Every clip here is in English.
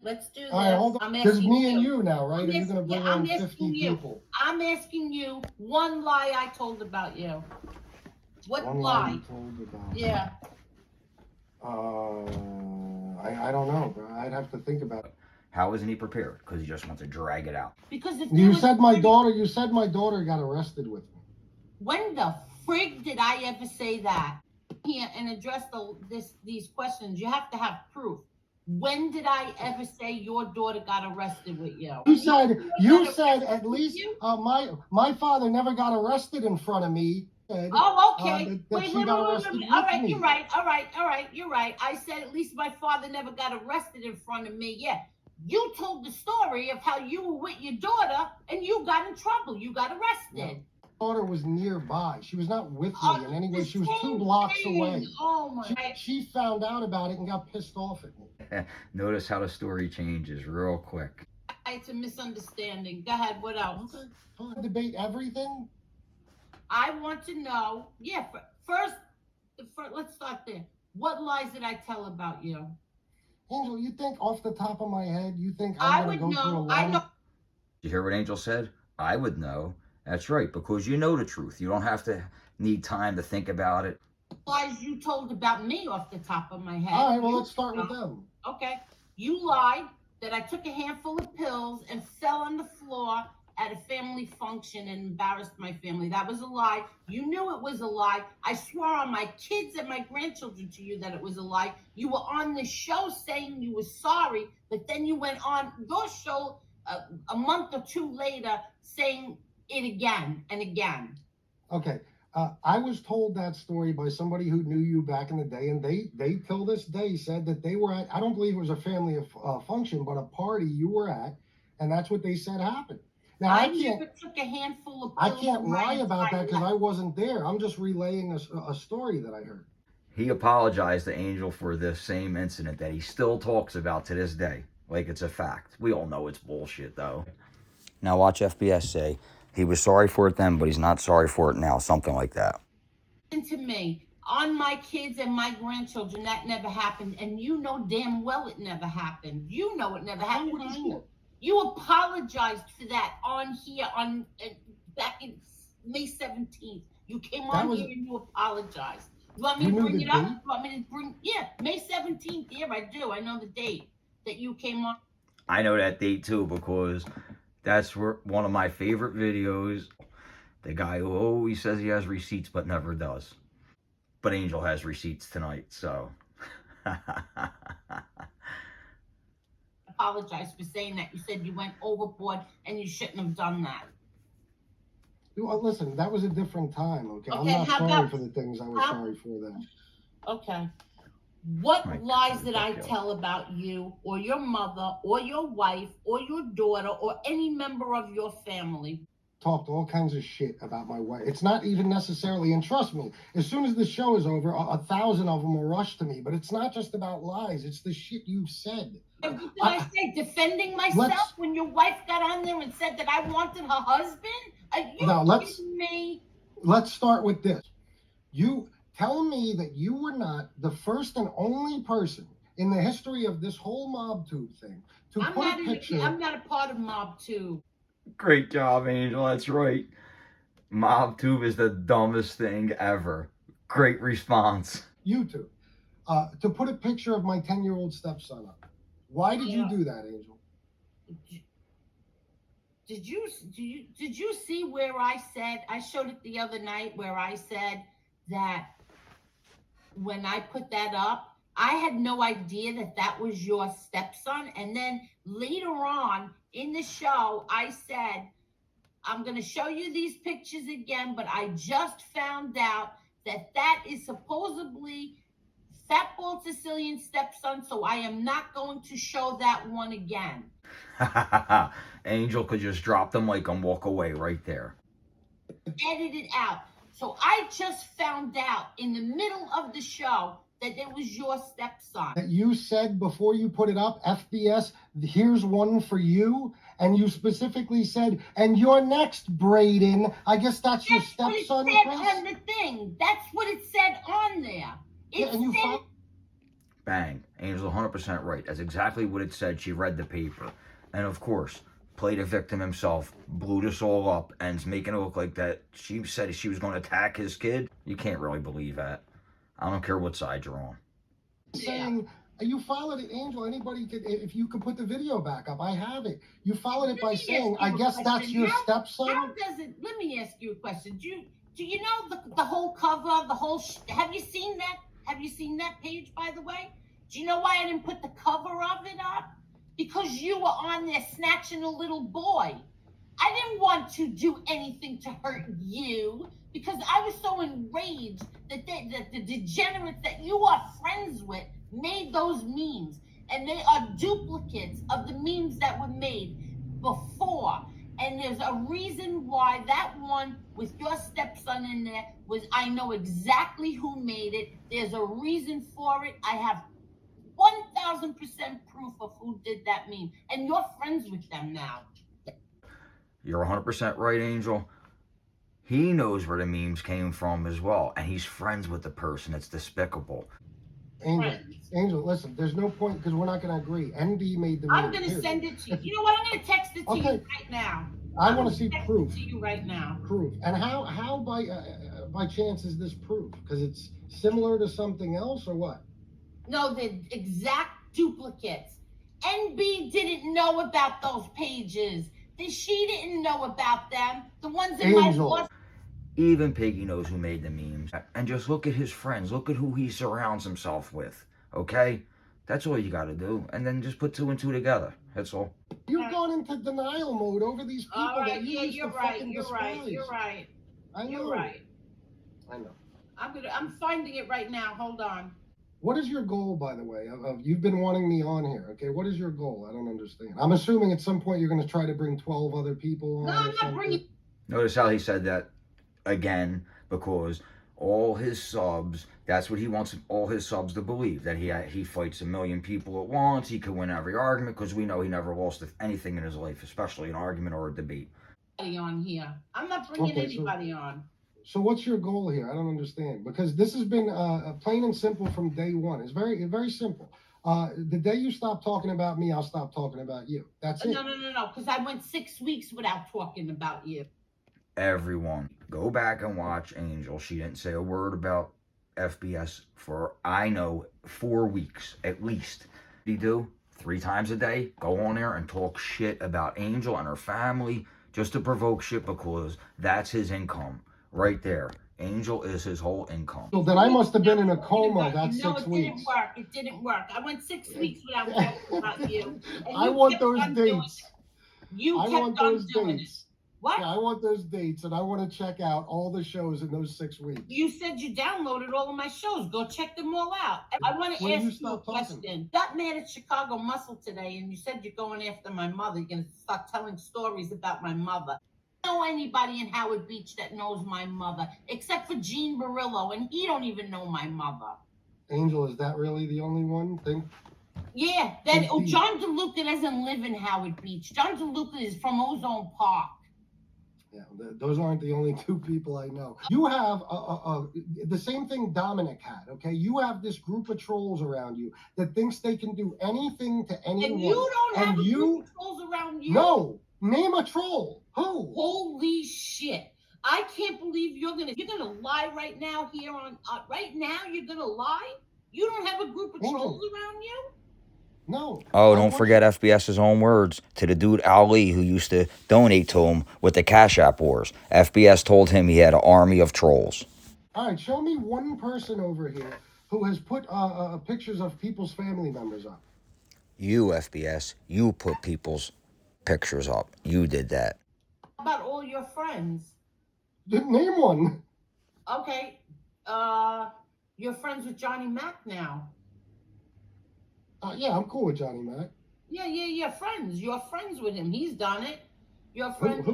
Let's do this. All right, hold on. There's me and you now, right? Are you going to bring on 50 people? I'm asking you one lie I told about you. What one lie? You told about yeah. I don't know, bro. I'd have to think about it. How isn't he prepared? Because he just wants to drag it out. Because if you said my daughter got arrested with me. When the frig did I ever say that? Here and address these questions. You have to have proof. When did I ever say your daughter got arrested with you? You said at least my father never got arrested in front of me. Oh, okay. Wait. All right, you're right. All right, you're right. I said at least my father never got arrested in front of me. Yeah. You told the story of how you were with your daughter and you got in trouble. You got arrested. My daughter was nearby. She was not with me in any way. She was 2 blocks away. Oh my! She found out about it and got pissed off at me. Notice how the story changes real quick. It's a misunderstanding. Go ahead. What else? Debate everything. I want to know. Yeah. First, let's start there. What lies did I tell about you? Angel, you think off the top of my head, you think I would go through a lie? I know. Did you hear what Angel said? I would know. That's right, because you know the truth. You don't have to need time to think about it. Lies you told about me off the top of my head. All right, well, let's start with them. Okay. You lied that I took a handful of pills and fell on the floor at a family function and embarrassed my family. That was a lie. You knew it was a lie. I swore on my kids and my grandchildren to you that it was a lie. You were on the show saying you were sorry, but then you went on your show a month or 2 later saying it again and again. Okay. I was told that story by somebody who knew you back in the day, and they till this day said that they were at, I don't believe it was a family function, but a party you were at, and that's what they said happened. Now, I never took a handful of pills. I can't lie about that because I wasn't there. I'm just relaying a story that I heard. He apologized to Angel for this same incident that he still talks about to this day, like it's a fact. We all know it's bullshit, though. Now watch FBS say, he was sorry for it then, but he's not sorry for it now. Something like that. To me, on my kids and my grandchildren, that never happened. And you know damn well it never happened. You know it never happened. You apologized for that on here back in May 17th. You came on here and you apologized. You want me to bring it up? You want me to bring? Yeah, May 17th. Yeah, I do. I know the date that you came on. I know that date too because that's one of my favorite videos. The guy who always says he has receipts but never does. But Angel has receipts tonight, so. Apologize for saying that. You said you went overboard and you shouldn't have done that. Well, listen, that was a different time, okay? I'm not sorry for the things I was sorry for then. Okay. What lies did I tell about you or your mother or your wife or your daughter or any member of your family? Talked all kinds of shit about my wife. It's not even necessarily, and trust me, as soon as the show is over, 1,000 of them will rush to me. But it's not just about lies. It's the shit you've said. What did I say? Defending myself when your wife got on there and said that I wanted her husband? Are you kidding me? Let's start with this. You tell me that you were not the first and only person in the history of this whole MobTube thing to put a picture. I'm not a part of MobTube. Great job, Angel. That's right. MobTube is the dumbest thing ever. Great response. YouTube. To put a picture of my 10-year-old stepson up. Why did you do that, Angel? Did you see where I said, I showed it the other night where I said that when I put that up, I had no idea that that was your stepson. And then later on in the show, I said, I'm going to show you these pictures again, but I just found out that that is supposedly Fatball Sicilian stepson, so I am not going to show that one again. Angel could just drop the mic and walk away right there. Edit it out. So I just found out in the middle of the show that it was your stepson. That you said before you put it up, FBS, here's one for you. And you specifically said, and you're next, Braden. I guess that's your stepson. That's what it said on the thing. That's what it said on there. Bang. Angel's 100% right. That's exactly what it said. She read the paper. And of course, played a victim himself, blew this all up, and is making it look like that she said she was going to attack his kid. You can't really believe that. I don't care what side you're on. Saying you followed it, Angel. Anybody could, if you could put the video back up, I have it. You followed it by saying, "I guess that's your stepson." How does it? Let me ask you a question. Do you know the whole cover, the whole? Have you seen that? Have you seen that page, by the way? Do you know why I didn't put the cover of it up? Because you were on there snatching a little boy. I didn't want to do anything to hurt you because I was so enraged that the degenerates that you are friends with made those memes. And they are duplicates of the memes that were made before. And there's a reason why that one with your stepson in there was, I know exactly who made it. There's a reason for it. I have 1000% proof of who did that meme. And you're friends with them now. You're 100% right, Angel. He knows where the memes came from as well. And he's friends with the person. It's despicable. Angel, listen, there's no point because we're not going to agree. NB made the meme. I'm going to send it to you. You know what? I'm going to text it to you right now. I want to see proof. To you right now. Proof. And how by chance is this proof? Because it's similar to something else or what? No, the exact duplicates. NB didn't know about those pages. She didn't know about them. The ones in my boss. Even Piggy knows who made the memes. And just look at his friends. Look at who he surrounds himself with. Okay? That's all you got to do. And then just put 2 and 2 together. That's all. You're going into denial mode over these people. All right, that you used to fucking despise. You're right. I know. You're right. I know. I'm finding it right now. Hold on. What is your goal, by the way? You've been wanting me on here, okay? What is your goal? I don't understand. I'm assuming at some point you're going to try to bring 12 other people on. No, I'm not bringing. Notice how he said that again, because all his subs, that's what he wants all his subs to believe, that he fights 1 million people at once, he could win every argument, because we know he never lost anything in his life, especially an argument or a debate. On here. I'm not bringing anybody on. So what's your goal here? I don't understand, because this has been plain and simple from day one. It's very simple. The day you stop talking about me, I'll stop talking about you. That's it. No, because I went 6 weeks without talking about you. Everyone, go back and watch Angel. She didn't say a word about FBS for, I know, 4 weeks at least. What do you do? 3 times a day? Go on there and talk shit about Angel and her family just to provoke shit, because that's his income. Right there. Angel is his whole income. So then I must have been in a coma that 6 weeks. It didn't work. I went 6 weeks without talking about you. I want those dates. You kept on doing it. What? Yeah, I want those dates, and I want to check out all the shows in those 6 weeks. You said you downloaded all of my shows. Go check them all out. I want to ask you a question. Got mad at Chicago Muscle today, and you said you're going after my mother. You're going to start telling stories about my mother. I don't know anybody in Howard Beach that knows my mother, except for Gene Barillo, and he don't even know my mother. Angel, is that really the only one thing? Yeah. John DeLuca doesn't live in Howard Beach. John DeLuca is from Ozone Park. Yeah, those aren't the only 2 people I know. You have the same thing Dominic had, okay? You have this group of trolls around you that thinks they can do anything to anyone. And you don't have a group of trolls around you? No. Name a troll. Who? Holy shit. I can't believe you're gonna lie right now here on right now. You're gonna lie? You don't have a group of trolls around you? No. Oh, don't forget FBS's own words to the dude Ali who used to donate to him with the Cash App wars. FBS told him he had an army of trolls. All right, show me one person over here who has put pictures of people's family members up. You, FBS, you put people's pictures up. You did that. How about all your friends? Name one. Okay. You're friends with Johnny Mac now. Yeah, I'm cool with Johnny Mac. Yeah, friends. You're friends with him. He's done it. Your friend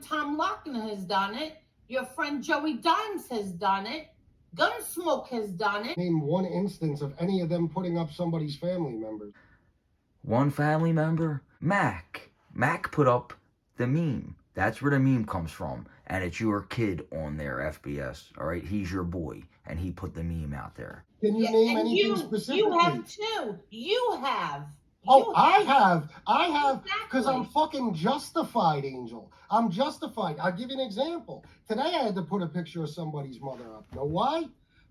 Tom Lochner has done it. Your friend Joey Dimes has done it. Gunsmoke has done it. Name one instance of any of them putting up somebody's family members. One family member? Mac. Mac put up the meme. That's where the meme comes from. And it's your kid on there, FBS. All right, he's your boy, and he put the meme out there. Can you Yeah, name and anything you specifically? have too. You have. Oh, You I have, because I'm Exactly. fucking justified, Angel. I'm justified. I'll give you an example. Today I had to put a picture of somebody's mother up. Know why?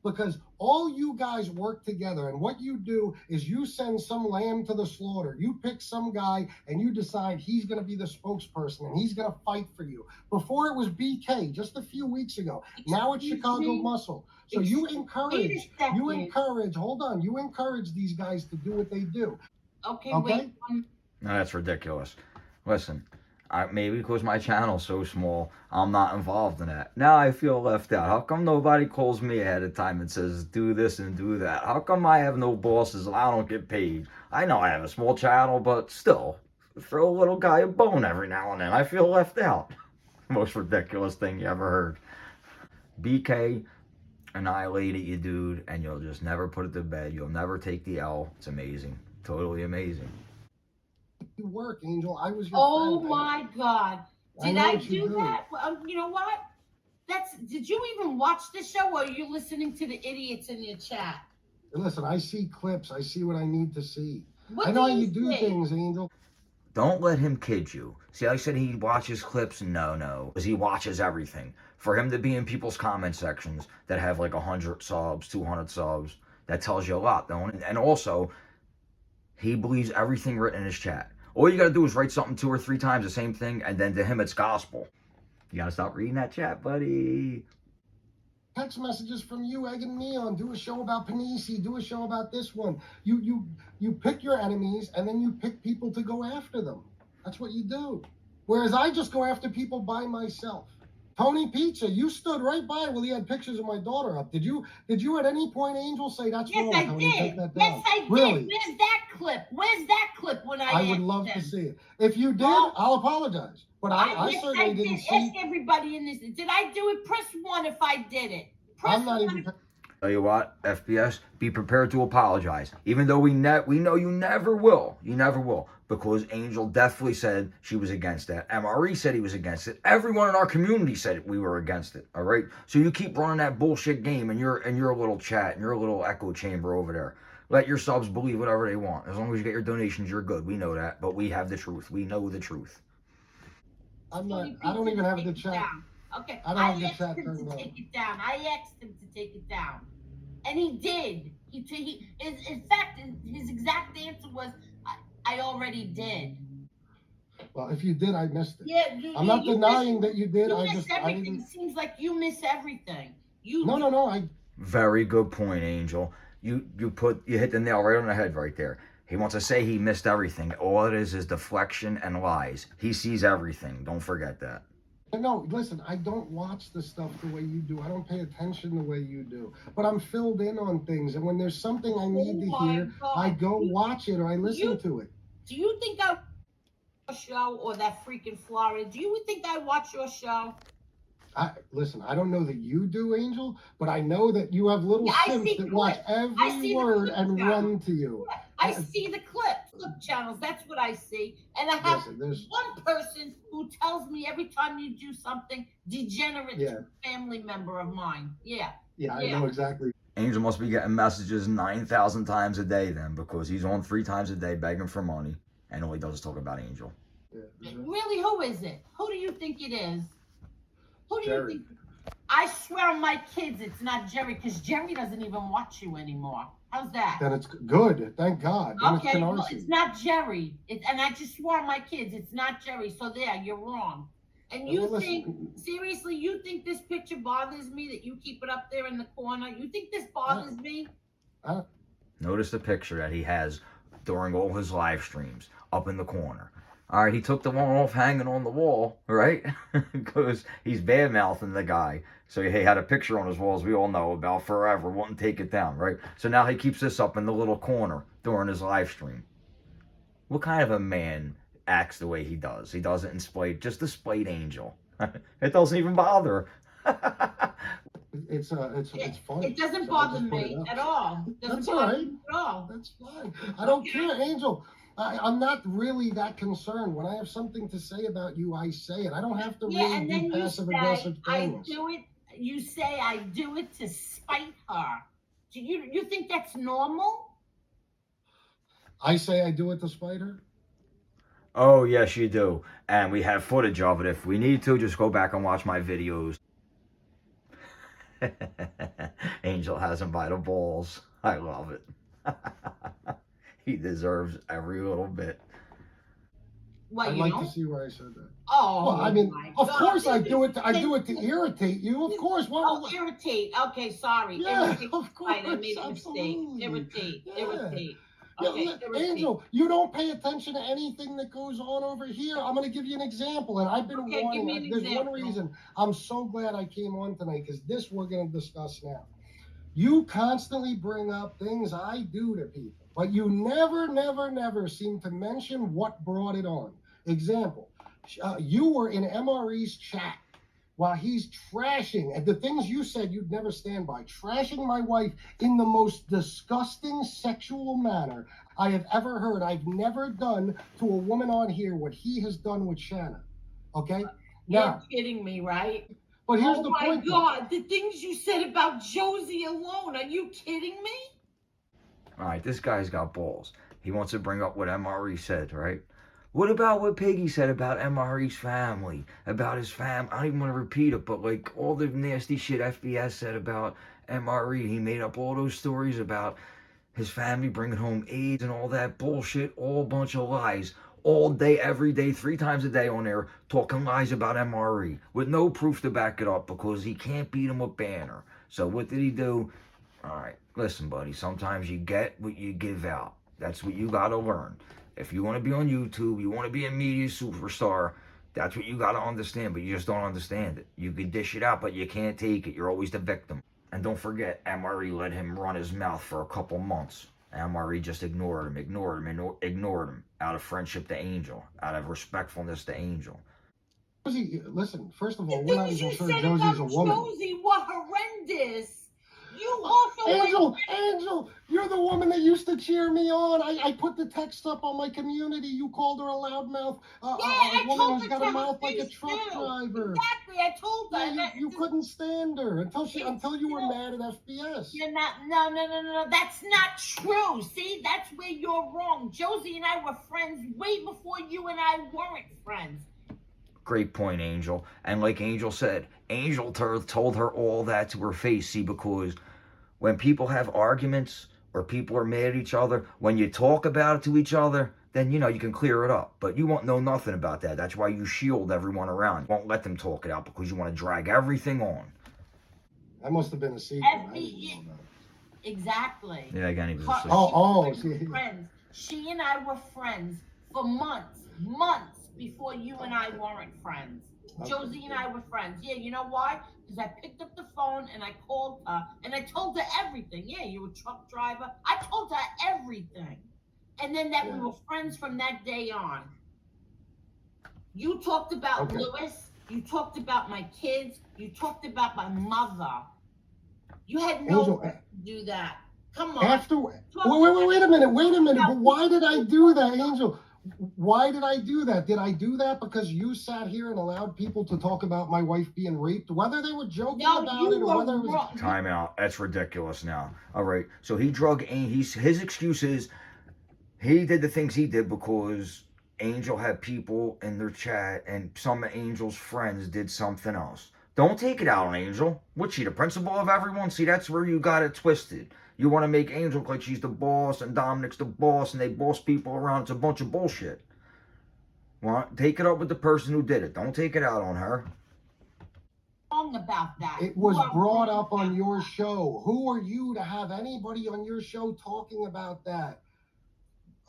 Because all you guys work together, and what you do is you send some lamb to the slaughter. You pick some guy, and you decide he's going to be the spokesperson, and he's going to fight for you. Before it was BK, just a few weeks ago. Now it's Excuse Chicago me? Muscle. So you Wait a encourage, second. hold on, you encourage these guys to do what they do. Okay, Okay? wait. No, that's ridiculous. Listen, maybe because my channel's so small, I'm not involved in that. Now I feel left out. How come nobody calls me ahead of time and says, do this and do that? How come I have no bosses and I don't get paid? I know I have a small channel, but still, throw a little guy a bone every now and then. I feel left out. Most ridiculous thing you ever heard. BK annihilated you, dude, and you'll just never put it to bed. You'll never take the L. It's amazing. Totally amazing. You work, Angel. I was your Oh friend. my God. Did know I what you do that? Well, you know what? Did you even watch the show, or are you listening to the idiots in your chat? Listen, I see clips. I see what I need to see. What I know how do you do see? things, Angel. Don't let him kid you. See, I said he watches clips? No. Because he watches everything. For him to be in people's comment sections that have like 100 subs, 200 subs, that tells you a lot, don't it? And also, he believes everything written in his chat. All you got to do is write something 2 or 3 times, the same thing, and then to him it's gospel. You got to stop reading that chat, buddy. Text messages from you egging me on. Do a show about Panisi. Do a show about this one. You pick your enemies, and then you pick people to go after them. That's what you do. Whereas I just go after people by myself. Tony Pizza, you stood right by while he had pictures of my daughter up. Did you at any point, Angel, say that's Yes, wrong? I Tony, did. take that Yes, down? I did. Really? Where's that clip? Where's that clip when I would asked love him? to see it. If you did, Well, I'll apologize. But I yes, certainly I didn't did. see. Ask everybody in this. Did I do it? Press 1 if I did it. Press I'm not 1 even. Tell you what, FBS, be prepared to apologize. Even though we know you never will. You never will. Because Angel definitely said she was against that. MRE said he was against it. Everyone in our community said we were against it. All right? So you keep running that bullshit game in your little chat, in your little echo chamber over there. Let your subs believe whatever they want. As long as you get your donations, you're good. We know that. But we have the truth. We know the truth. I'm not. Tony I don't Pizza even to have take the it chat. down. Okay, I don't I have the asked chat him turned to on. take it down. I asked him to take it down, and he did. In fact, his exact answer was, "I already did." Well, if you did, I missed it. Yeah, I'm not you denying miss, that you did. you I miss just. I everything. didn't. It seems like you miss everything. You No. I. Very good point, Angel. You hit the nail right on the head right there. He wants to say he missed everything. All it is deflection and lies. He sees everything. Don't forget that. No, listen. I don't watch the stuff the way you do. I don't pay attention the way you do. But I'm filled in on things, and when there's something I need to my hear, God. I go watch it or I listen to it. Do you think I watch your show or that freaking Florida? Do you think I watch your show? Listen, I don't know that you do, Angel, but I know that you have little Yeah, I simps see that watch clips. I every see the word clip and channel. run to you. I see the clip channels. That's what I see. And I have Listen, one person who tells me every time you do something degenerate to a family member of mine. Yeah. I know exactly. Angel must be getting messages 9,000 times a day then, because he's on 3 times a day begging for money, and all he does is talk about Angel. Really, who is it? Who do you think it is? Who do Jerry. you think? I swear on my kids, it's not Jerry, because Jerry doesn't even watch you anymore. How's that? Then it's good. Thank God. Then Okay, well, it's it's not Jerry. And I just swore on my kids, it's not Jerry. So there, you're wrong. And you seriously, you think this picture bothers me that you keep it up there in the corner? You think this bothers me? Notice the picture that he has during all his live streams up in the corner. All right, he took the one off hanging on the wall, right? Because he's bad-mouthing the guy. So he had a picture on his wall, as we all know about, forever, wouldn't take it down, right? So now he keeps this up in the little corner during his live stream. What kind of a man acts the way he does? He does it in spite, just a spite angel. It doesn't even bother. It's funny. It doesn't bother me at all. That's all right. At all. That's fine. I don't care, Angel. I'm not really that concerned. When I have something to say about you, I say it. I don't have to Yeah, really and then do you passive say aggressive I things. do it. You say I do it to spite her. Do you think that's normal? I say I do it to spite her. Oh, yes, you do. And we have footage of it. If we need to, just go back and watch my videos. Angel has him by the balls. I love it. He deserves every little bit. Well, I'd you like to don't. see where I said that. Oh Well, I mean, my of God! course I do it. I Then- do it to irritate you. Of course. Oh, irritate. Okay, sorry. Yeah, Irritate. of Right, I course, made a mistake. absolutely. Irritate. Yeah. Irritate. Yeah, Okay, irritate. Angel, you don't pay attention to anything that goes on over here. I'm going to give you an example, and I've been Okay, give warning. me an There's example. one reason I'm so glad I came on tonight, because this we're going to discuss now. You constantly bring up things I do to people, but you never seem to mention what brought it on. Example, you were in MRE's chat while he's trashing, and the things you said you'd never stand by, trashing my wife in the most disgusting sexual manner I have ever heard. I've never done to a woman on here what he has done with Shanna. Okay? You're kidding me, right? But here's Oh the my point. God, the things you said about Josie alone. Are you kidding me? All right, this guy's got balls. He wants to bring up what MRE said, right? What about what Piggy said about MRE's family, about his fam? I don't even want to repeat it, but like all the nasty shit FBS said about MRE. He made up all those stories about his family bringing home AIDS and all that bullshit, all a bunch of lies, all day, every day, 3 times a day on there, talking lies about MRE with no proof to back it up because he can't beat him with Banner. So what did he do? All right, listen, buddy, sometimes you get what you give out. That's what you got to learn. If you want to be on YouTube, you want to be a media superstar, that's what you got to understand, but you just don't understand it. You can dish it out, but you can't take it. You're always the victim. And don't forget, MRE let him run his mouth for a couple months. MRE just ignored him out of friendship to Angel, out of respectfulness to Angel. Listen, first of The all, we're not things even you sure said Josie's about a woman. Josie were horrendous. You also Angel, you're the woman that used to cheer me on. I put the text up on my community. You called her a loudmouth, I a woman told who's her got to a her mouth like a face, truck too. driver. Exactly, I told her. Yeah, you couldn't stand her until you were still- mad at FBS. You're not. No. That's not true. See, that's where you're wrong. Josie and I were friends way before you and I weren't friends. Great point, Angel. And like Angel said, Angel told her all that to her face. See, because when people have arguments or people are mad at each other, when you talk about it to each other, then you can clear it up. But you won't know nothing about that. That's why you shield everyone around. You won't let them talk it out because you want to drag everything on. That must have been a secret. I didn't know that. Exactly. Yeah, again, he was Her- asleep. she was friends. She and I were friends for months before you and I weren't friends. Okay. Josie and I were friends. Yeah, you know why? Because I picked up the phone and I called her and I told her everything. Yeah, you're a truck driver. I told her everything. And then that we were friends from that day on. You talked about Lewis. You talked about my kids. You talked about my mother. You had no right to do that. Come on. Wait a minute. But why did I do that, Angel? Why did I do that? Did I do that because you sat here and allowed people to talk about my wife being raped, whether they were joking about it or whether it was... Time out. That's ridiculous now. All right. So he drug his excuse is he did the things he did because Angel had people in their chat and some of Angel's friends did something else. Don't take it out on Angel. What's she, the principal of everyone? See, that's where you got it twisted. You want to make Angel look like she's the boss and Dominic's the boss and they boss people around. It's a bunch of bullshit. Well, take it up with the person who did it. Don't take it out on her. Wrong about that. It was brought up on your show. Who are you to have anybody on your show talking about that?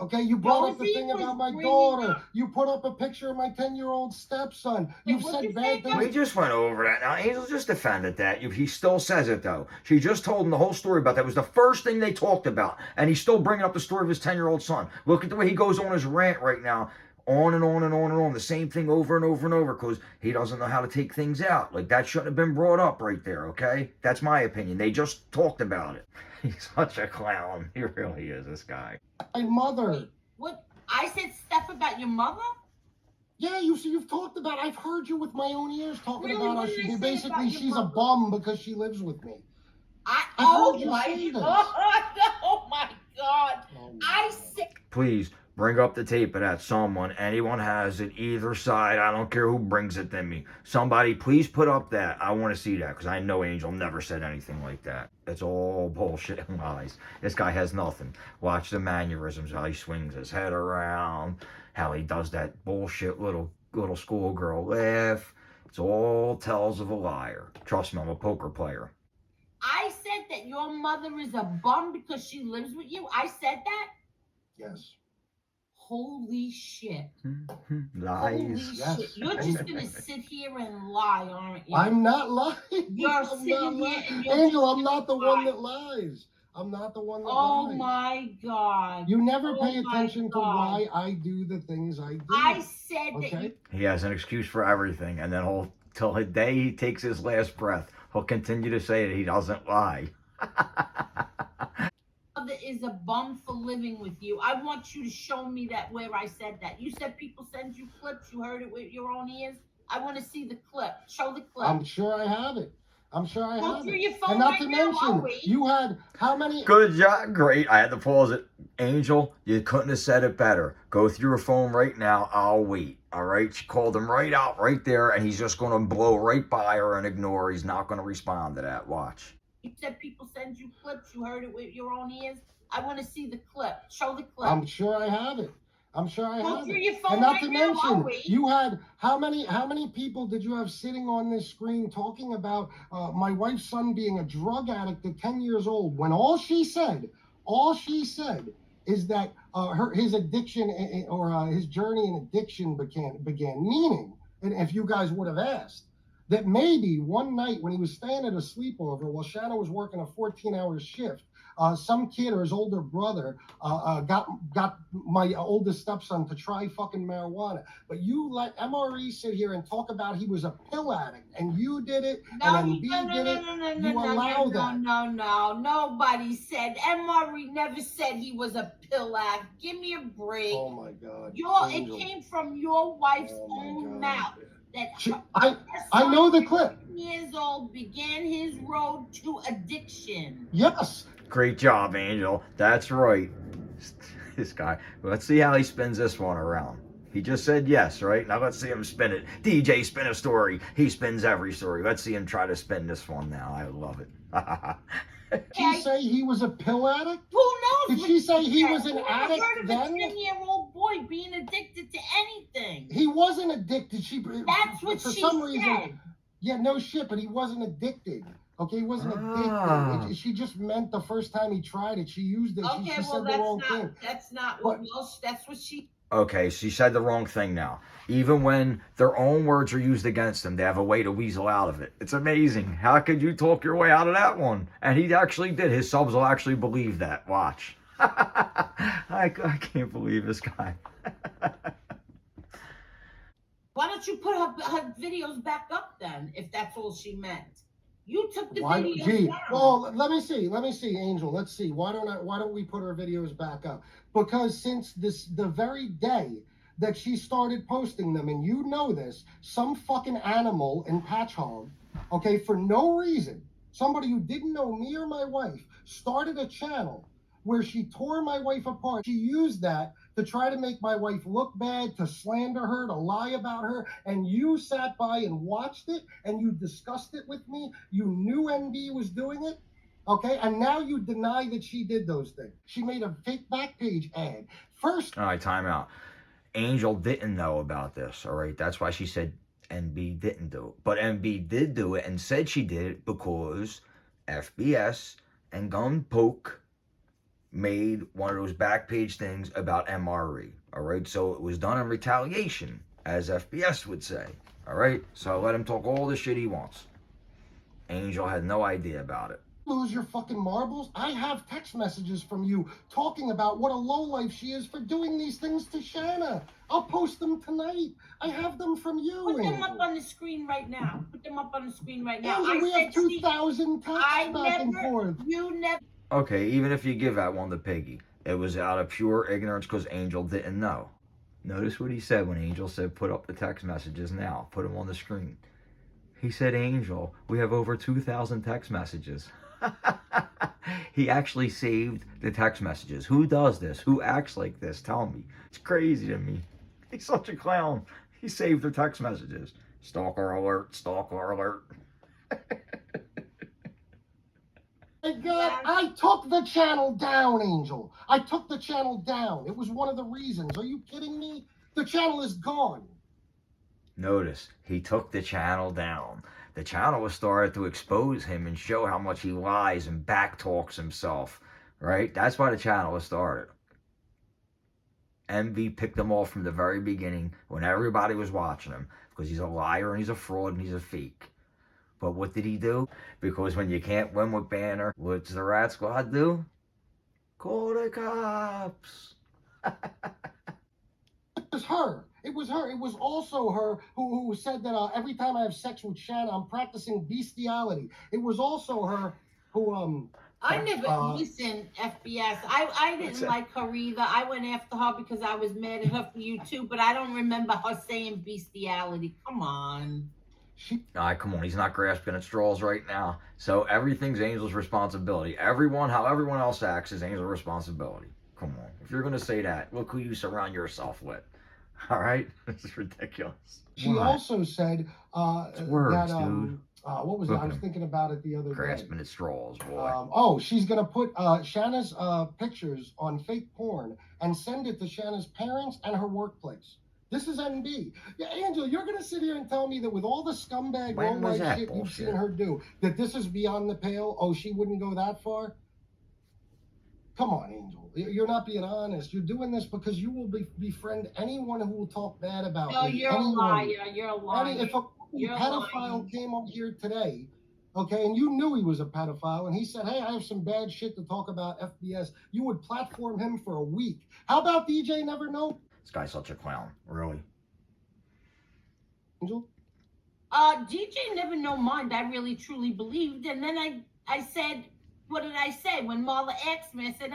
Okay, you brought up the thing about my daughter. You put up a picture of my 10-year-old stepson. You've said bad things. We just went over that. Now, Angel just defended that. He still says it, though. She just told him the whole story about that. It was the first thing they talked about. And he's still bringing up the story of his 10-year-old son. Look at the way he goes on his rant right now. On and on and on and on. The same thing over and over and over because he doesn't know how to take things out. Like, that shouldn't have been brought up right there, okay? That's my opinion. They just talked about it. He's such a clown. He really is, this guy. My mother. What? I said stuff about your mother? Yeah, you've talked about. I've heard you with my own ears talking Really? about What her. did I say Basically, about your she's a mother? bum because she lives with me. I've Oh heard you my say this. God. Oh my God. Oh my I God. said, Please bring up the tape of that. Someone, anyone has it, either side. I don't care who brings it to me. Somebody, please put up that. I want to see that because I know Angel never said anything like that. It's all bullshit and lies. This guy has nothing. Watch the mannerisms, how he swings his head around, how he does that bullshit little schoolgirl laugh. It's all tells of a liar. Trust me, I'm a poker player. I said that your mother is a bum because she lives with you. I said that? Yes. Holy shit. Holy Lies. Yes. shit. You're just going to sit here and lie, aren't you? I'm not lying. You're I'm sitting not here lying. and you're Angel, just I'm not the gonna one lie. that lies. I'm not the one that Oh lies. my God. You never Oh pay my attention to God. why I do the things I do. I said that Okay? He has an excuse for everything, and then he'll, till the day he takes his last breath, he'll continue to say that he doesn't lie. mother is a bum for living with you. I want you to show me that where I said that. You said people send you clips. You heard it with your own ears. I want to see the clip. Show the clip. I'm sure I have it. I'm sure I Go have through it. your phone And not right to now. I'll mention, wait. you had how many? Good job. Great. I had to pause it. Angel, you couldn't have said it better. Go through your phone right now. I'll wait. All right? She called him right out, right there, and he's just going to blow right by her and ignore. He's not going to respond to that. Watch. You said people send you clips. You heard it with your own ears. I want to see the clip. Show the clip. I'm sure I have it. I'm sure I Go have through it. your phone And not right to now. I'll mention, wait. you had how many people did you have sitting on this screen talking about my wife's son being a drug addict at 10 years old when all she said is that his addiction or his journey in addiction began, meaning, and if you guys would have asked, that maybe one night when he was staying at a sleepover while Shanna was working a 14-hour shift, some kid or his older brother got my oldest stepson to try fucking marijuana. But you let MRE sit here and talk about he was a pill addict, and you did it, No, and no, MB no, did no, it. no, no, You no, allow no, that. no. Nobody said. Murray never said he was a pill addict. Give me a break. Oh my God. It Angel. came from your wife's Oh my own God. mouth that I know the clip. 10 years old began his road to addiction. Yes. Great job, Angel. That's right. This guy. Let's see how he spins this one around. He just said yes, right? Now let's see him spin it. DJ, spin a story. He spins every story. Let's see him try to spin this one now. I love it. Did she say he was a pill addict? Who knows? Did she say he was an addict heard of then? a 10-year-old boy being addicted to anything. He wasn't addicted. That's what for she some said. reason. Yeah, no shit, but he wasn't addicted. Okay, he wasn't addicted. She just meant the first time he tried it, she used it. Okay, she well, said the wrong thing. That's not But- that's what she. Okay, she said the wrong thing now. Even when their own words are used against them, they have a way to weasel out of it. It's amazing. How could you talk your way out of that one? And he actually did. His subs will actually believe that. Watch. I can't believe this guy. Why don't you put her videos back up then, if that's all she meant? You took the Why? videos Gee, down. well, let me see, Angel. Let's see. Why don't we put her videos back up? Because since the very day that she started posting them, and you know this, some fucking animal in Patch Hog, okay, for no reason, somebody who didn't know me or my wife started a channel where she tore my wife apart. She used that to try to make my wife look bad, to slander her, to lie about her, and you sat by and watched it, and you discussed it with me. You knew NB was doing it, okay? And now you deny that she did those things. She made a fake Backpage ad. First. All right, time out. Angel didn't know about this, all right? That's why she said NB didn't do it. But NB did do it and said she did it because FBS and Gun Poke made one of those Backpage things about MRE, all right? So it was done in retaliation, as FBS would say, all right? So let him talk all the shit he wants. Angel had no idea about it. Lose your fucking marbles. I have text messages from you talking about what a lowlife she is for doing these things to Shanna. I'll post them tonight. I have them from you. Put them Angel. up on the screen right now. Put them up on the screen right now. Angel, we have 2,000 texts back and forth. You never. Okay, even if you give that one to Piggy, It was out of pure ignorance because Angel didn't know. Notice what he said when Angel said, put up the text messages now. Put them on the screen. He said, Angel, we have over 2,000 text messages. He actually saved the text messages. Who does this? Who acts like this? Tell me. It's crazy to me. He's such a clown. He saved the text messages. Stalker alert, stalker alert. My God, I took the channel down, Angel. I took the channel down. It was one of the reasons. Are you kidding me? The channel is gone. Notice, he took the channel down. The channel was started to expose him and show how much he lies and backtalks himself, right? That's why the channel was started. MV picked him off from the very beginning when everybody was watching him because he's a liar and he's a fraud and he's a fake. But what did he do? Because when you can't win with Banner, what's the Rat Squad do? Call the cops. It was her. It was her. It was also her who said that every time I have sex with Shanna, I'm practicing bestiality. It was also her who I never listen, FBS. I didn't like her either. I went after her because I was mad at her for you too, but I don't remember her saying bestiality. Come on. Come on, he's not grasping at straws right now. So everything's Angel's responsibility. How everyone else acts is Angel's responsibility. Come on. If you're going to say that, look who you surround yourself with. All right? This is ridiculous. She also said words, that, dude. What was it? I was thinking about it the other day. Grasping at straws, boy. She's going to put Shanna's pictures on fake porn and send it to Shanna's parents and her workplace. This is NB. Yeah, Angel, you're going to sit here and tell me that with all the scumbag low-life shit you've seen her do, that this is beyond the pale? Oh, she wouldn't go that far? Come on, Angel. You're not being honest. You're doing this because you will befriend anyone who will talk bad about No, me. you're a liar. You're a liar. If a pedophile came up here today, okay, and you knew he was a pedophile, and he said, hey, I have some bad shit to talk about FBS, you would platform him for a week. How about DJ Never Know? This guy's such a clown, really. Angel? DJ Never Know Mind, I really truly believed. And then I said, what did I say? When Marla asked me, I said,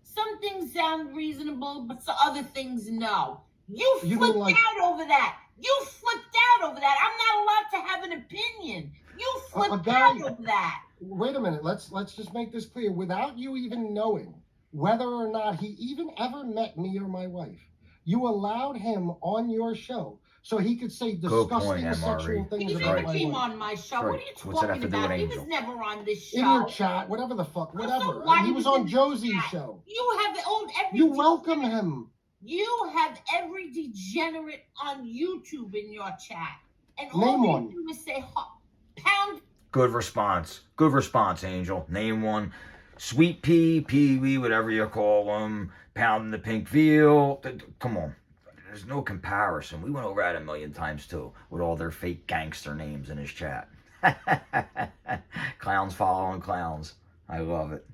some things sound reasonable, but some other things no. You flipped out over that. You flipped out over that. I'm not allowed to have an opinion. You flipped out over that. Wait a minute. Let's just make this clear. Without you even knowing whether or not he even ever met me or my wife, you allowed him on your show so he could say disgusting sexual things about my wife. He never came on my show. What are you talking about? He was never on this show. In your chat, whatever the fuck, whatever. He was on Josie's show. You have every. You welcome him. You have every degenerate on YouTube in your chat, and all they do is say pound. Good response. Good response, Angel. Name one. Sweet Pea, Pee Wee, whatever you call them. Pounding the pink veal. Come on. There's no comparison. We went over that a million times too, with all their fake gangster names in his chat. Clowns following clowns. I love it.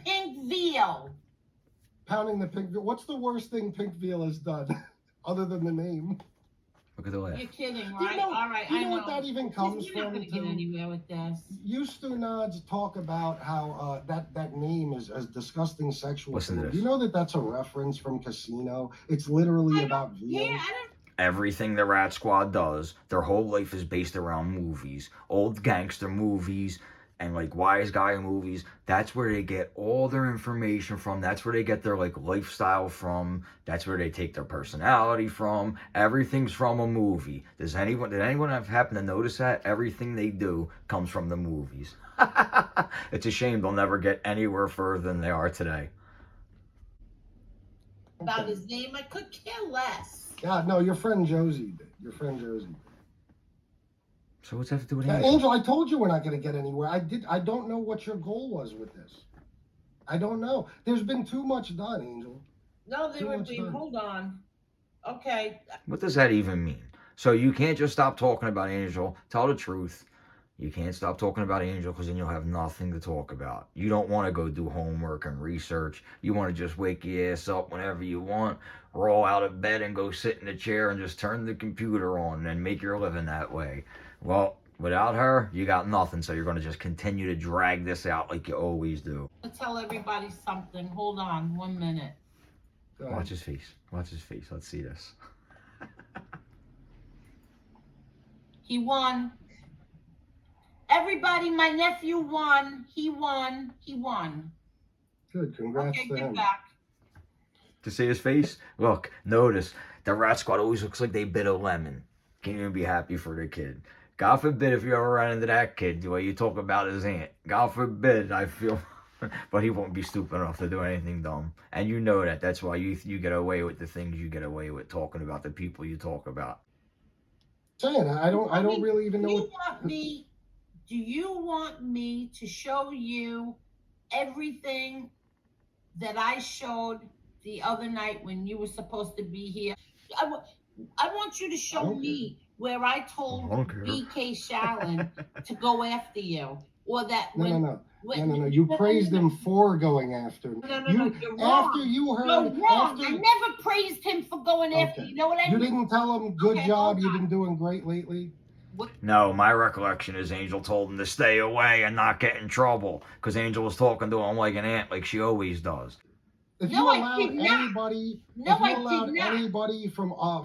Pink veal. Pounding the pink veal. What's the worst thing Pink Veal has done, other than the name? Look at the laugh. You're kidding, right? All right, you know what that even comes You're not from? You're not going to get anywhere with this. Used to nods talk about how that name is as disgusting sexual. Listen to this. You know that's a reference from Casino. It's literally about veal. Yeah, Everything the Rat Squad does, their whole life is based around movies, old gangster movies, and like wise guy movies. That's where they get all their information from. That's where they get their like lifestyle from. That's where they take their personality from. Everything's from a movie. Did anyone have happen to notice that? Everything they do comes from the movies. It's a shame they'll never get anywhere further than they are today. About his name, I could care less. Yeah, no, your friend Josie did. Your friend Josie did. So what's that to do with Angel? Angel, I told you we're not going to get anywhere. I don't know what your goal was with this. I don't know. There's been too much done, Angel. No, there would be. Hold on. Okay. What does that even mean? So you can't just stop talking about Angel. Tell the truth. You can't stop talking about Angel because then you'll have nothing to talk about. You don't want to go do homework and research. You want to just wake your ass up whenever you want, roll out of bed and go sit in the chair and just turn the computer on and make your living that way. Well, Without her, you got nothing. So you're going to just continue to drag this out like you always do. I'll tell everybody something. Hold on 1 minute. Go ahead. Watch his face. Watch his face. Let's see this. He won. Everybody, my nephew won. He won. He won. Good. Congrats Okay, to get him. back. To see his face? Look, notice. The rat squad always looks like they bit a lemon. Can't even be happy for the kid. God forbid if you ever run into that kid, the way you talk about his aunt. God forbid, I feel. But he won't be stupid enough to do anything dumb. And you know that. That's why you get away with the things you get away with, talking about the people you talk about. Saying I don't really even know what. Do you want me to show you everything that I showed the other night when you were supposed to be here? I want you to show me where I told BK Shallon to go after you, or that No. You praised him for going after me. No, you're wrong. After you heard, You're wrong. after, I never praised him for going after you. You know what I mean? You didn't tell him, good Okay, job, hold you've on. been doing great lately. No, my recollection is Angel told him to stay away and not get in trouble. Because Angel was talking to him like an aunt, like she always does. If No, you I allowed did not. anybody, No, if you I allowed did not. anybody from my No,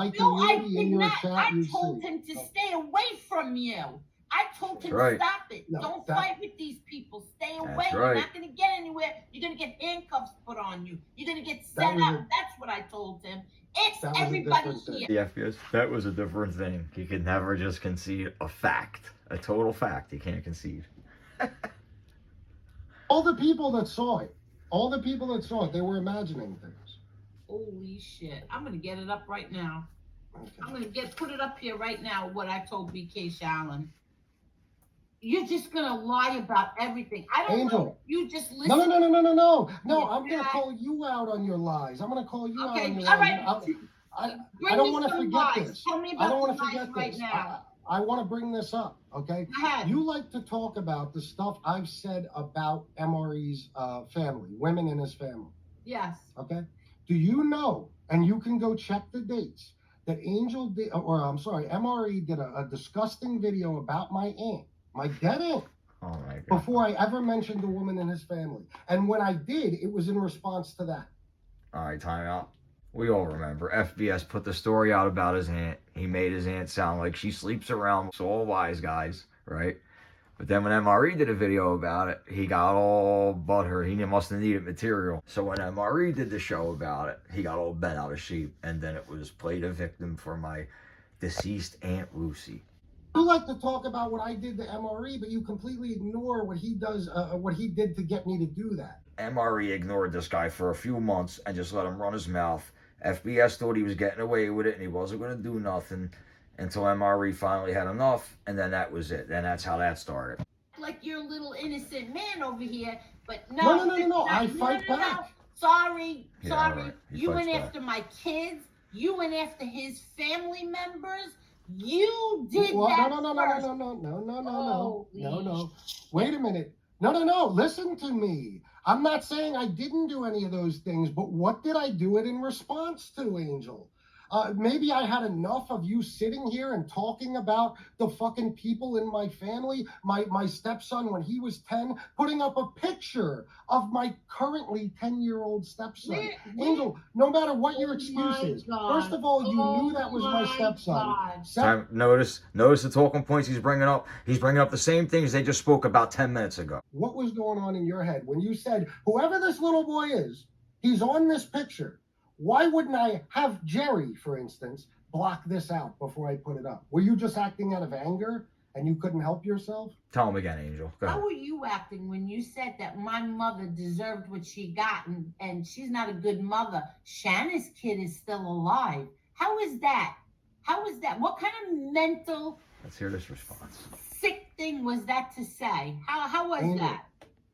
I community did in your not. chat, I you'd told see. him to stay away from you. I told him Right. stop it. No, Don't that- fight with these people. Stay away. That's You're right. not going to get anywhere. You're going to get handcuffs put on you. You're going to get That set was up. a- That's what I told him. It's That was a everybody different thing. here. The FBS, that was a different thing. He could never just concede a fact. A total fact. He can't concede. All the people that saw it, they were imagining things. Holy shit. I'm going to get it up right now. Okay. I'm going to put it up here right now, what I told BK Shallon. You're just going to lie about everything. I don't Angel. know. You just listen. No. Yeah, I'm going to yeah. call you out on your lies. I'm going to call you out Okay, on your all lies. right. I don't want to forget lies. this. Tell me I don't about want the to lies forget right this. now. I want to bring this up, okay? Go ahead. You like to talk about the stuff I've said about MRE's family, women in his family, Yes. okay? Do you know, and you can go check the dates, that MRE did a disgusting video about my aunt, my dead aunt, Oh my God. before I ever mentioned a woman in his family. And when I did, it was in response to that. All right, time out. We all remember FBS put the story out about his aunt. He made his aunt sound like she sleeps around. It's all wise guys, right? But then when MRE did a video about it, he got all butthurt. He must have needed material. So when MRE did the show about it, he got all bent out of shape. And then it was played a victim for my deceased Aunt Lucy. You like to talk about what I did to MRE, but you completely ignore what he does, what he did to get me to do that. MRE ignored this guy for a few months and just let him run his mouth. FBS thought he was getting away with it and he wasn't going to do nothing until MRE finally had enough, and then that was it. And that's how that started. Like you're a little innocent man over here, but no. No. I fight back. Sorry. Yeah, all right. He You fights went back. after my kids. You went after his family members. You did Well, that no. first. No. Wait a minute. No. Listen to me. I'm not saying I didn't do any of those things, but what did I do it in response to, Angel? Maybe I had enough of you sitting here and talking about the fucking people in my family, my stepson when he was 10, putting up a picture of my currently 10-year-old stepson. Angel, no matter what your excuse is, first of all, you knew that was my stepson. Time, notice the talking points he's bringing up. He's bringing up the same things they just spoke about 10 minutes ago. What was going on in your head when you said, whoever this little boy is, he's on this picture? Why wouldn't I have Jerry, for instance, block this out before I put it up? Were you just acting out of anger and you couldn't help yourself? Tell him again, Angel. Go How ahead. were you acting when you said that my mother deserved what she got and she's not a good mother? Shanna's kid is still alive. How is that? What kind of mental Let's hear this response. sick thing was that to say? How was Angel, that?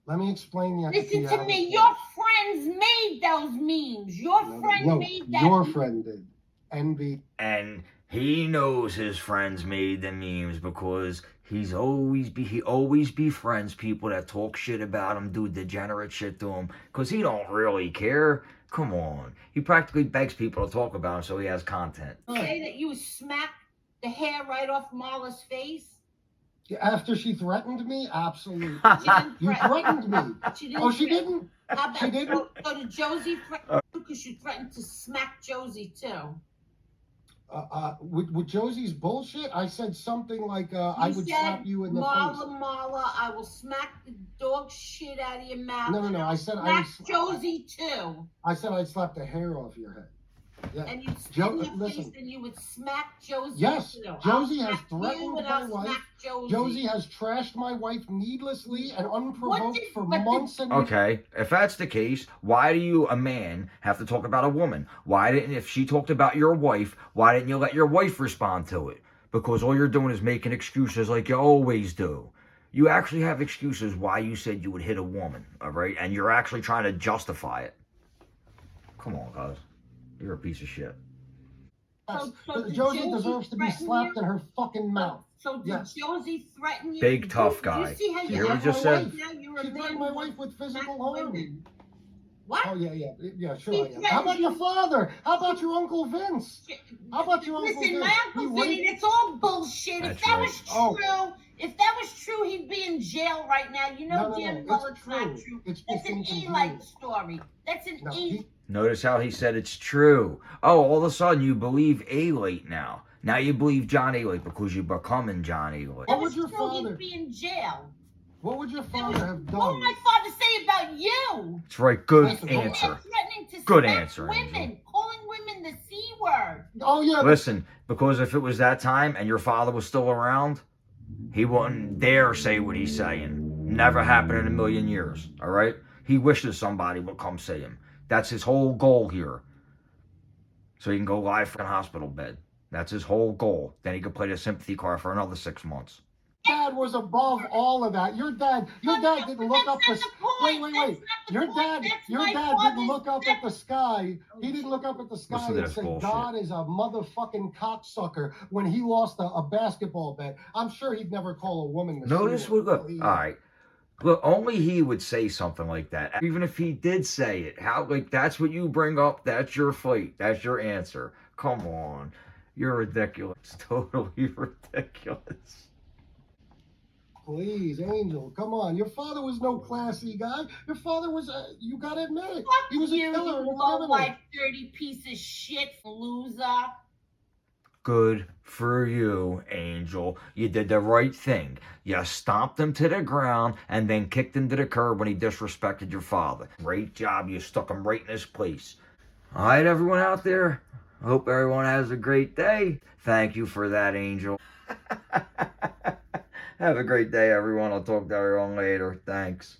Let me explain the Listen to reality. me. Your friends made those memes. Your friend made that. Your friend did. Envy. And he knows his friends made the memes because he always befriends people that talk shit about him, do degenerate shit to him, because he don't really care. Come on. He practically begs people to talk about him so he has content. Say that you smacked the hair right off Marla's face. After she threatened me, absolutely. She didn't You threatened me. She didn't Oh, she threaten- didn't? How about, She didn't? So did Josie threaten you? Because she threatened to smack Josie too. With Josie's bullshit, I said something like, I would said, slap you in the Marla, face. Marla, I will smack the dog shit out of your mouth. No. I said Smack Josie too. I said I'd slap the hair off your head. Yeah. And you'd spit in your listen. face and you would smack Josie Yes, too. Josie I'll has smack you threatened and my I'll wife. smack Josie. Josie has trashed my wife needlessly and unprovoked for but months and Okay, if that's the case, why do you, a man, have to talk about a woman? Why didn't, if she talked about your wife, why didn't you let your wife respond to it? Because all you're doing is making excuses like you always do. You actually have excuses why you said you would hit a woman, all right? And you're actually trying to justify it. Come on, guys. You're a piece of shit. So did Josie deserves to be threaten slapped you? in her fucking mouth. So did Yes. Josie threaten you? Big tough Did you guy. see how She you Here we act just right said- now? You're a She man threatened who my wife with smacks physical harm. women. What? Oh, yeah, sure He I am. How about your father? How about your Uncle Vince? How about your Uncle Listen, Vince? my Uncle Vinny, it's all bullshit. That's If that right. was true, if that was true, he'd be in jail right now. You know No, damn well it's not true. true. It's That's an inconvenient. Eli story. That's an No, E. Notice how he said it's true. Oh, all of a sudden you believe A-Late now. Now you believe John A-Late because you're becoming John A-Late. If What that would was your true, father- he'd be in jail. What would your That father was- have What done? would my father say about you? That's right. Good Listen, answer. Threatening to Good smack answer, women, Angel. calling women the C word. Oh, yeah. Listen, because if it was that time and your father was still around, he wouldn't dare say what he's saying. Never happened in a million years, all right? He wishes somebody would come see him. That's his whole goal here. So he can go lie from a hospital bed. That's his whole goal. Then he could play the sympathy card for another 6 months. Dad was above all of that. Your dad didn't look up the wait. Your dad didn't look up at the sky. He didn't look up at the sky Listen to and this say bullshit. God is a motherfucking cocksucker when he lost a basketball bet. I'm sure he'd never call a woman the Notice C what, word. look, all right. Look, only he would say something like that. Even if he did say it, how, like, that's what you bring up, that's your fight, that's your answer. Come on. You're ridiculous. Totally ridiculous. Please, Angel, come on. Your father was no classy guy. Your father was, you gotta admit it. He was a You killer and a low criminal. life, dirty piece of shit, loser. Good for you, Angel. You did the right thing. You stomped him to the ground and then kicked him to the curb when he disrespected your father. Great job. You stuck him right in his place. All right, everyone out there. I hope everyone has a great day. Thank you for that, Angel. Have a great day, everyone. I'll talk to everyone later. Thanks.